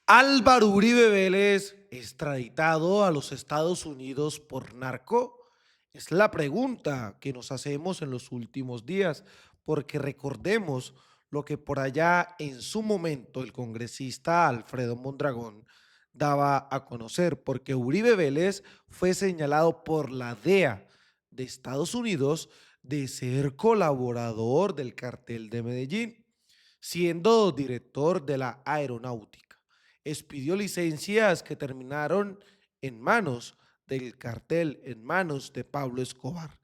Álvaro Uribe Vélez, extraditado a los Estados Unidos por narco, es la pregunta que nos hacemos en los últimos días, porque recordemos lo que por allá en su momento el congresista Alfredo Mondragón daba a conocer, porque Uribe Vélez fue señalado por la DEA de Estados Unidos de ser colaborador del cartel de Medellín, siendo director de la aeronáutica. Expidió licencias que terminaron en manos del cartel, en manos de Pablo Escobar.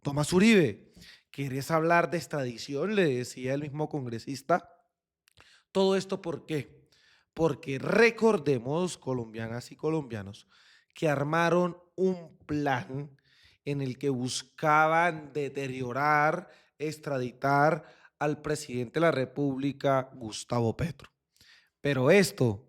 Tomás Uribe, ¿quieres hablar de extradición?, le decía el mismo congresista. ¿Todo esto por qué? Porque recordemos, colombianas y colombianos, que armaron un plan en el que buscaban deteriorar, extraditar al presidente de la República, Gustavo Petro. Pero esto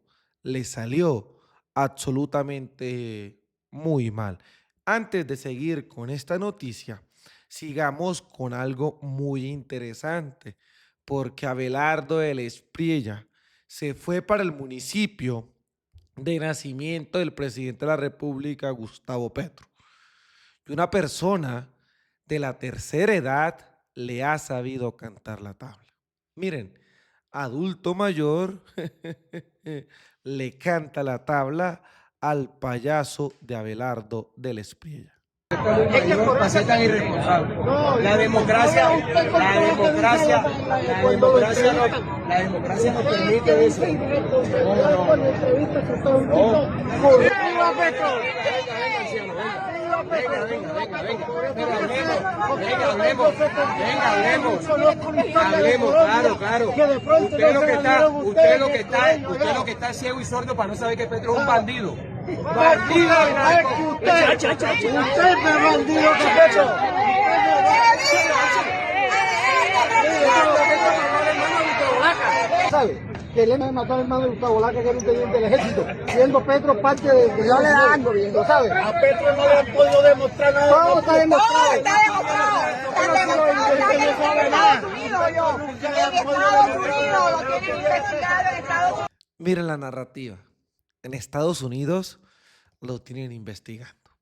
le salió absolutamente muy mal. Antes de seguir con esta noticia, sigamos con algo muy interesante, porque Abelardo del Espriella se fue para el municipio de nacimiento del presidente de la República, Gustavo Petro. Y una persona de la tercera edad le ha sabido cantar la tabla. Miren, adulto mayor le canta la tabla al payaso de Abelardo del Espriella. Es que por eso es tan irresponsable. La democracia nos permite eso. Hablemos, claro. Usted lo que está ciego y sordo para no saber que Petro es un bandido. Bandido, usted es más bandido que Petro. ¿Sabe? Que le mató al hermano de Gustavo Laca, que era un teniente del ejército, siendo Petro parte de no le dan gobierno, ¿sabe? A Petro no le han podido demostrar nada. Todo está demostrado. Está demostrado en Estados Unidos, lo tienen investigado en Estados Unidos. Miren la narrativa. En Estados Unidos lo tienen investigando.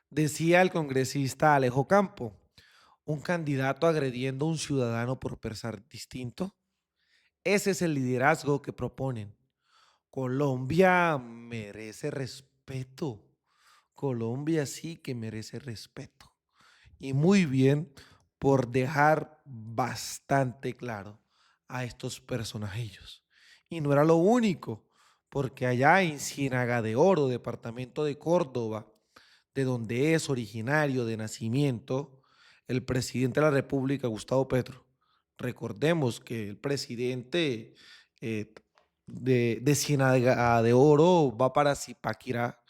Decía el congresista Alejo Campo, un candidato agrediendo a un ciudadano por pensar distinto. Ese es el liderazgo que proponen. Colombia merece respeto. Colombia sí que merece respeto. Y muy bien por dejar bastante claro a estos personajillos. Y no era lo único, porque allá en Ciénaga de Oro, departamento de Córdoba, de donde es originario de nacimiento, el presidente de la República, Gustavo Petro. Recordemos que el presidente de Ciénaga de Oro va para Zipaquirá,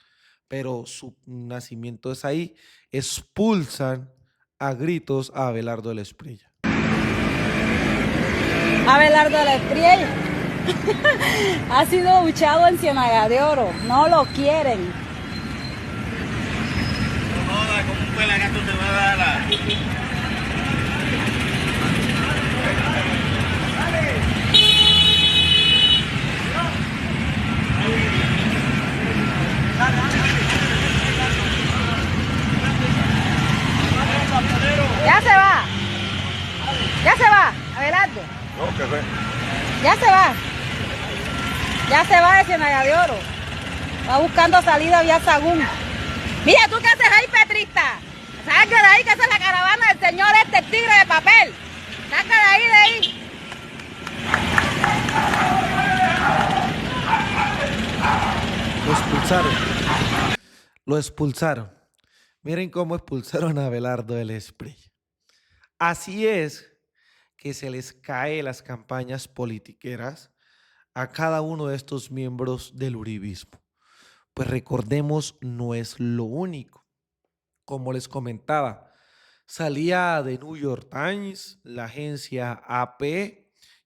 pero su nacimiento es ahí. Expulsan a gritos a Abelardo del Espriella. Abelardo del Espriella ha sido buchado en Ciénaga de Oro, no lo quieren. No joda, como un pelagato te va a dar la... Ya se va, Abelardo. No, que ve. Ya se va de Ciénaga de Oro. Va buscando salida vía Sagún. Mira, ¿tú qué haces ahí, petrista? Saca de ahí, que esa es la caravana del señor el tigre de papel. Saca de ahí. Lo expulsaron. Miren cómo expulsaron a Abelardo del Espriella. Así es que se les cae las campañas politiqueras a cada uno de estos miembros del uribismo. Pues recordemos, no es lo único. Como les comentaba, salía de New York Times, la agencia AP,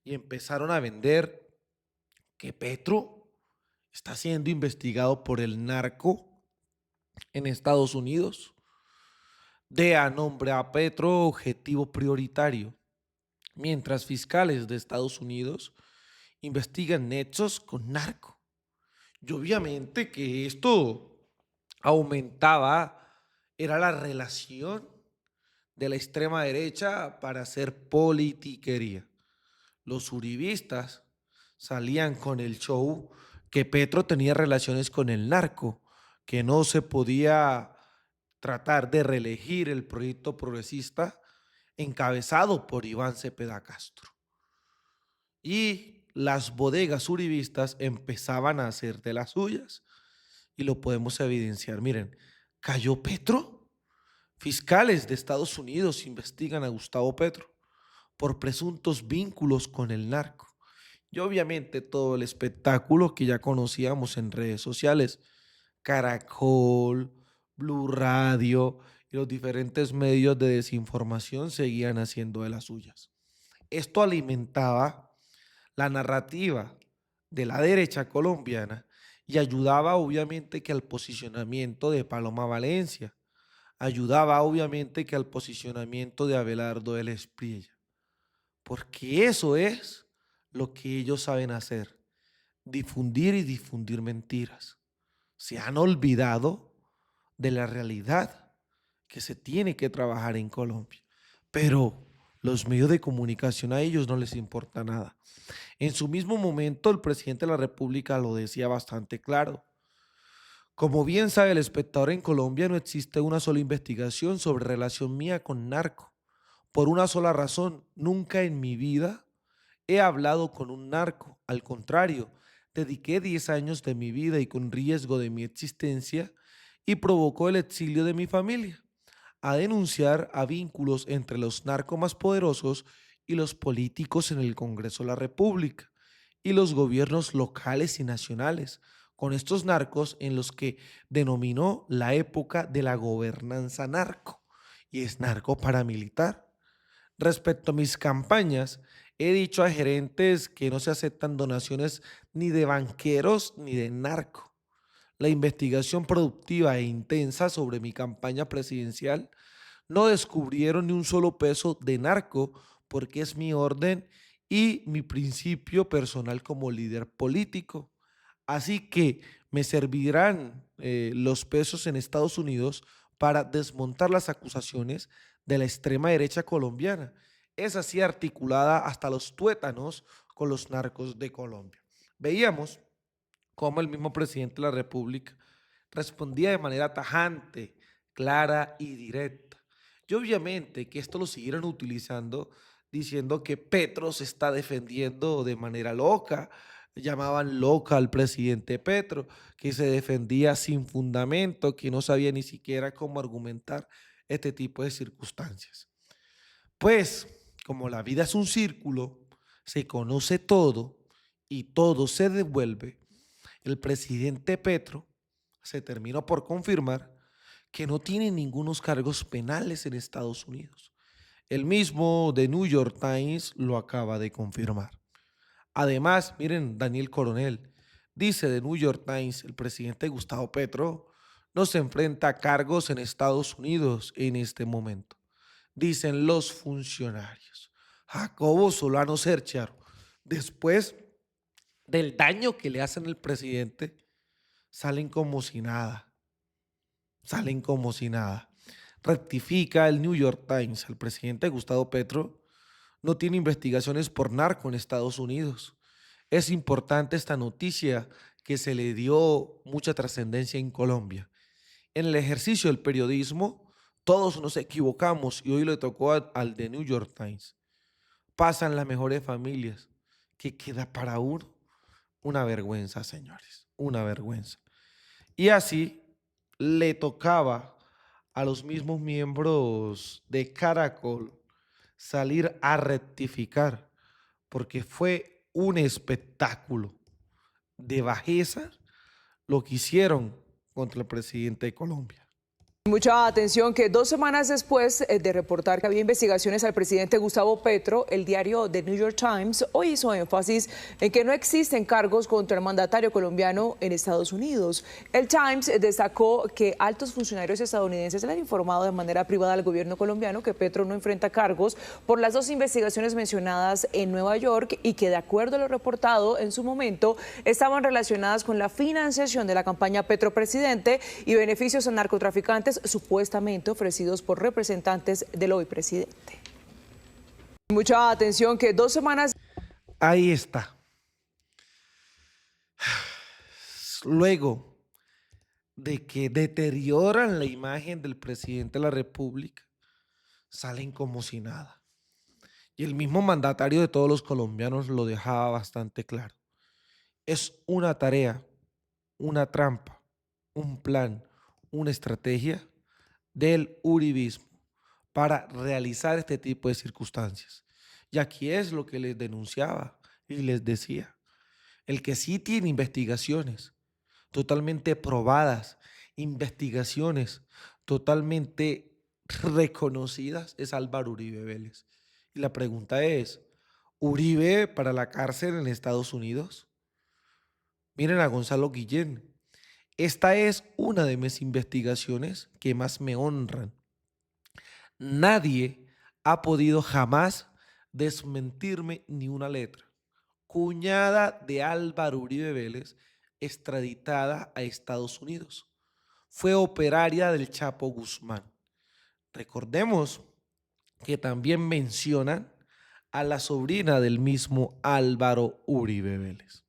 y empezaron a vender que Petro está siendo investigado por el narco en Estados Unidos. DEA nombra a Petro objetivo prioritario, mientras fiscales de Estados Unidos investigan nexos con narco. Y obviamente que esto aumentaba, era la relación de la extrema derecha para hacer politiquería. Los uribistas salían con el show que Petro tenía relaciones con el narco, que no se podía tratar de reelegir el proyecto progresista encabezado por Iván Cepeda Castro. Y las bodegas uribistas empezaban a hacer de las suyas. Y lo podemos evidenciar. Miren, cayó Petro. Fiscales de Estados Unidos investigan a Gustavo Petro por presuntos vínculos con el narco. Y obviamente todo el espectáculo que ya conocíamos en redes sociales, Caracol, Blue Radio y los diferentes medios de desinformación seguían haciendo de las suyas. Esto alimentaba la narrativa de la derecha colombiana y ayudaba obviamente que al posicionamiento de Paloma Valencia, ayudaba obviamente que al posicionamiento de Abelardo del Espriella, porque eso es lo que ellos saben hacer, difundir y difundir mentiras. Se han olvidado de la realidad que se tiene que trabajar en Colombia, pero los medios de comunicación a ellos no les importa nada. En su mismo momento, el presidente de la República lo decía bastante claro. Como bien sabe el espectador, en Colombia no existe una sola investigación sobre relación mía con narco. Por una sola razón, nunca en mi vida he hablado con un narco. Al contrario, dediqué 10 años de mi vida y con riesgo de mi existencia y provocó el exilio de mi familia a denunciar a vínculos entre los narcos más poderosos y los políticos en el Congreso de la República y los gobiernos locales y nacionales, con estos narcos en los que denominó la época de la gobernanza narco, y es narco paramilitar. Respecto a mis campañas, he dicho a gerentes que no se aceptan donaciones ni de banqueros ni de narco. La investigación productiva e intensa sobre mi campaña presidencial no descubrieron ni un solo peso de narco porque es mi orden y mi principio personal como líder político. Así que me servirán los pesos en Estados Unidos para desmontar las acusaciones de la extrema derecha colombiana. Es así articulada hasta los tuétanos con los narcos de Colombia. Veíamos cómo el mismo presidente de la República respondía de manera tajante, clara y directa. Y obviamente que esto lo siguieron utilizando diciendo que Petro se está defendiendo de manera loca. Llamaban loca al presidente Petro, que se defendía sin fundamento, que no sabía ni siquiera cómo argumentar este tipo de circunstancias. Pues, como la vida es un círculo, se conoce todo y todo se devuelve, el presidente Petro se terminó por confirmar que no tiene ningunos cargos penales en Estados Unidos. El mismo The New York Times lo acaba de confirmar. Además, miren, Daniel Coronel, dice The New York Times, el presidente Gustavo Petro no se enfrenta a cargos en Estados Unidos en este momento. Dicen los funcionarios. Jacobo Solano Serchar, después del daño que le hacen al presidente, salen como si nada. Salen como si nada. Rectifica el New York Times. El presidente Gustavo Petro no tiene investigaciones por narco en Estados Unidos. Es importante esta noticia que se le dio mucha trascendencia en Colombia. En el ejercicio del periodismo, todos nos equivocamos y hoy le tocó al The New York Times. Pasan las mejores familias. ¿Qué queda para uno? Una vergüenza, señores, una vergüenza. Y así le tocaba a los mismos miembros de Caracol salir a rectificar, porque fue un espectáculo de bajeza lo que hicieron contra el presidente de Colombia. Mucha atención que 2 semanas después de reportar que había investigaciones al presidente Gustavo Petro, el diario The New York Times hoy hizo énfasis en que no existen cargos contra el mandatario colombiano en Estados Unidos. El Times destacó que altos funcionarios estadounidenses le han informado de manera privada al gobierno colombiano que Petro no enfrenta cargos por las 2 investigaciones mencionadas en Nueva York y que, de acuerdo a lo reportado en su momento, estaban relacionadas con la financiación de la campaña Petro Presidente y beneficios a narcotraficantes supuestamente ofrecidos por representantes del hoy presidente. Mucha atención que 2 semanas... Ahí está. Luego de que deterioran la imagen del presidente de la República, salen como si nada. Y el mismo mandatario de todos los colombianos lo dejaba bastante claro. Es una tarea, una trampa, un plan, una estrategia del uribismo para realizar este tipo de circunstancias. Y aquí es lo que les denunciaba y les decía. El que sí tiene investigaciones totalmente probadas, investigaciones totalmente reconocidas, es Álvaro Uribe Vélez. Y la pregunta es, ¿Uribe para la cárcel en Estados Unidos? Miren a Gonzalo Guillén. Esta es una de mis investigaciones que más me honran. Nadie ha podido jamás desmentirme ni una letra. Cuñada de Álvaro Uribe Vélez, extraditada a Estados Unidos. Fue operaria del Chapo Guzmán. Recordemos que también mencionan a la sobrina del mismo Álvaro Uribe Vélez.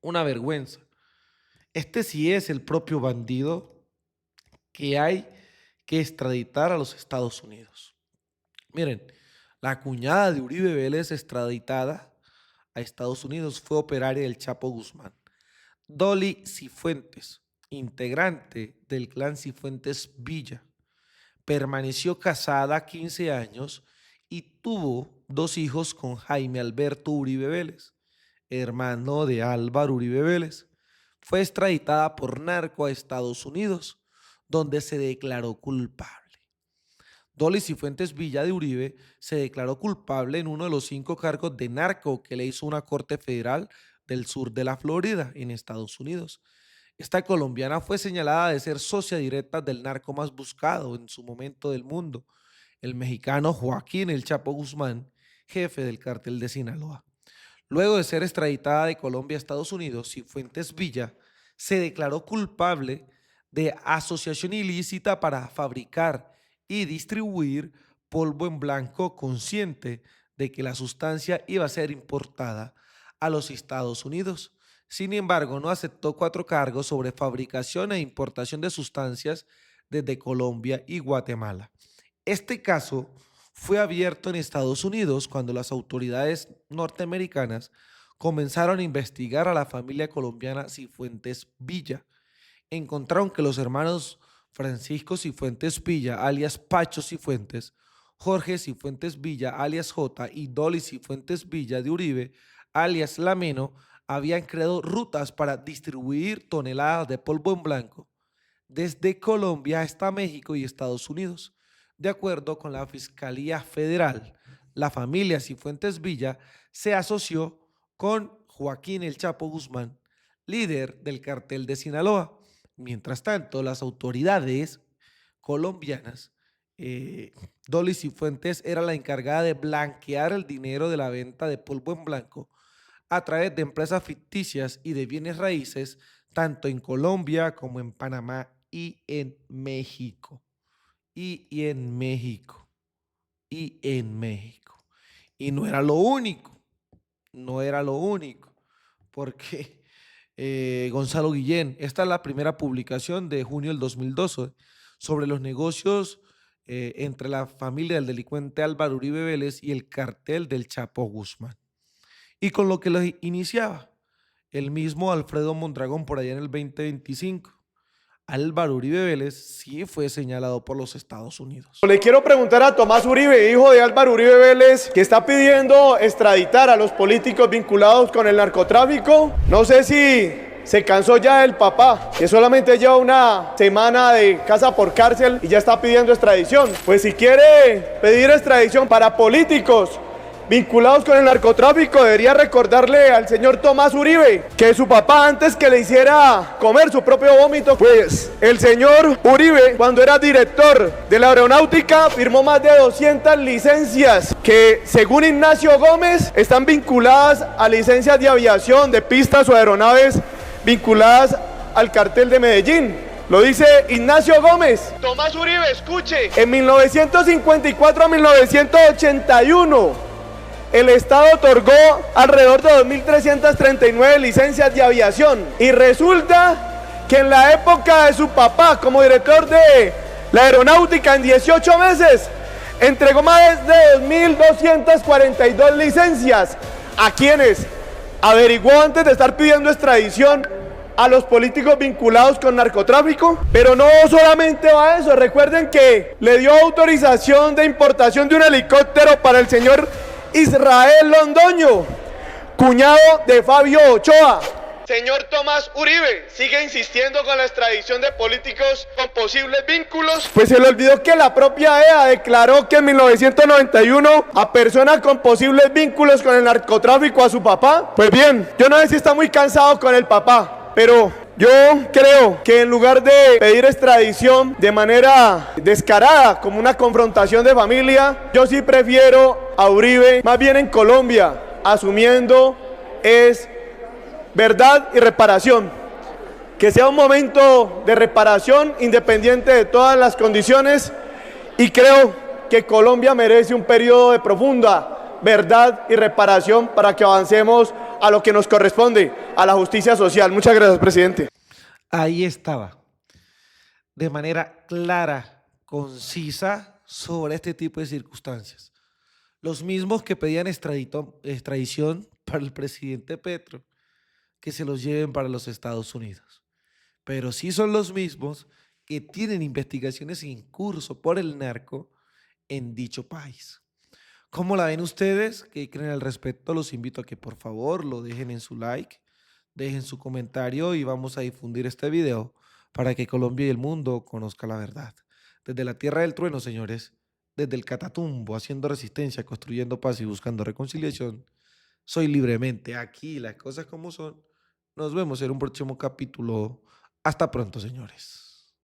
Una vergüenza. Este sí es el propio bandido que hay que extraditar a los Estados Unidos. Miren, la cuñada de Uribe Vélez extraditada a Estados Unidos fue operaria del Chapo Guzmán. Dolly Cifuentes, integrante del clan Cifuentes Villa, permaneció casada 15 años y tuvo 2 hijos con Jaime Alberto Uribe Vélez, hermano de Álvaro Uribe Vélez. Fue extraditada por narco a Estados Unidos, donde se declaró culpable. Dolly Cifuentes Villa de Uribe se declaró culpable en uno de los 5 cargos de narco que le hizo una corte federal del sur de la Florida, en Estados Unidos. Esta colombiana fue señalada de ser socia directa del narco más buscado en su momento del mundo, el mexicano Joaquín El Chapo Guzmán, jefe del cártel de Sinaloa. Luego de ser extraditada de Colombia a Estados Unidos, Cifuentes Villa se declaró culpable de asociación ilícita para fabricar y distribuir polvo en blanco, consciente de que la sustancia iba a ser importada a los Estados Unidos. Sin embargo, no aceptó 4 cargos sobre fabricación e importación de sustancias desde Colombia y Guatemala. Este caso fue abierto en Estados Unidos cuando las autoridades norteamericanas comenzaron a investigar a la familia colombiana Cifuentes Villa. Encontraron que los hermanos Francisco Cifuentes Villa, alias Pacho Cifuentes, Jorge Cifuentes Villa, alias J, y Dolly Cifuentes Villa de Uribe, alias Lameno, habían creado rutas para distribuir toneladas de polvo en blanco desde Colombia hasta México y Estados Unidos. De acuerdo con la Fiscalía Federal, la familia Cifuentes Villa se asoció con Joaquín El Chapo Guzmán, líder del cartel de Sinaloa. Mientras tanto, las autoridades colombianas, Dolly Cifuentes era la encargada de blanquear el dinero de la venta de polvo en blanco a través de empresas ficticias y de bienes raíces, tanto en Colombia como en Panamá y en México. Y no era lo único, porque Gonzalo Guillén, esta es la primera publicación de junio del 2012 sobre los negocios entre la familia del delincuente Álvaro Uribe Vélez y el cartel del Chapo Guzmán. Y con lo que lo iniciaba el mismo Alfredo Mondragón por allá en el 2025. Álvaro Uribe Vélez sí fue señalado por los Estados Unidos. Le quiero preguntar a Tomás Uribe, hijo de Álvaro Uribe Vélez, que está pidiendo extraditar a los políticos vinculados con el narcotráfico. No sé si se cansó ya del papá, que solamente lleva una semana de casa por cárcel y ya está pidiendo extradición. Pues si quiere pedir extradición para políticos vinculados con el narcotráfico, debería recordarle al señor Tomás Uribe que su papá, antes que le hiciera comer su propio vómito, pues el señor Uribe, cuando era director de la aeronáutica, firmó más de 200 licencias que, según Ignacio Gómez, están vinculadas a licencias de aviación, de pistas o aeronaves vinculadas al cartel de Medellín. Lo dice Ignacio Gómez. Tomás Uribe, escuche. En 1954 a 1981, el Estado otorgó alrededor de 2.339 licencias de aviación. Y resulta que en la época de su papá, como director de la aeronáutica, en 18 meses, entregó más de 2.242 licencias. ¿A quiénes? Averiguó antes de estar pidiendo extradición a los políticos vinculados con narcotráfico. Pero no solamente va a eso. Recuerden que le dio autorización de importación de un helicóptero para el señor Israel Londoño, cuñado de Fabio Ochoa. Señor Tomás Uribe, sigue insistiendo con la extradición de políticos con posibles vínculos. Pues se le olvidó que la propia EA declaró que en 1991 a personas con posibles vínculos con el narcotráfico a su papá. Pues bien, yo no sé si está muy cansado con el papá, pero yo creo que en lugar de pedir extradición de manera descarada, como una confrontación de familia, yo sí prefiero a Uribe más bien en Colombia, asumiendo es verdad y reparación. Que sea un momento de reparación independiente de todas las condiciones, y creo que Colombia merece un periodo de profunda verdad y reparación para que avancemos a lo que nos corresponde, a la justicia social. Muchas gracias, presidente. Ahí estaba, de manera clara, concisa, sobre este tipo de circunstancias. Los mismos que pedían extradición para el presidente Petro, que se los lleven para los Estados Unidos. Pero sí son los mismos que tienen investigaciones en curso por el narco en dicho país. ¿Cómo la ven ustedes? ¿Qué creen al respecto? Los invito a que por favor lo dejen en su like, dejen su comentario y vamos a difundir este video para que Colombia y el mundo conozcan la verdad. Desde la tierra del trueno, señores, desde el Catatumbo, haciendo resistencia, construyendo paz y buscando reconciliación, soy Libremente. Aquí las cosas como son. Nos vemos en un próximo capítulo. Hasta pronto, señores.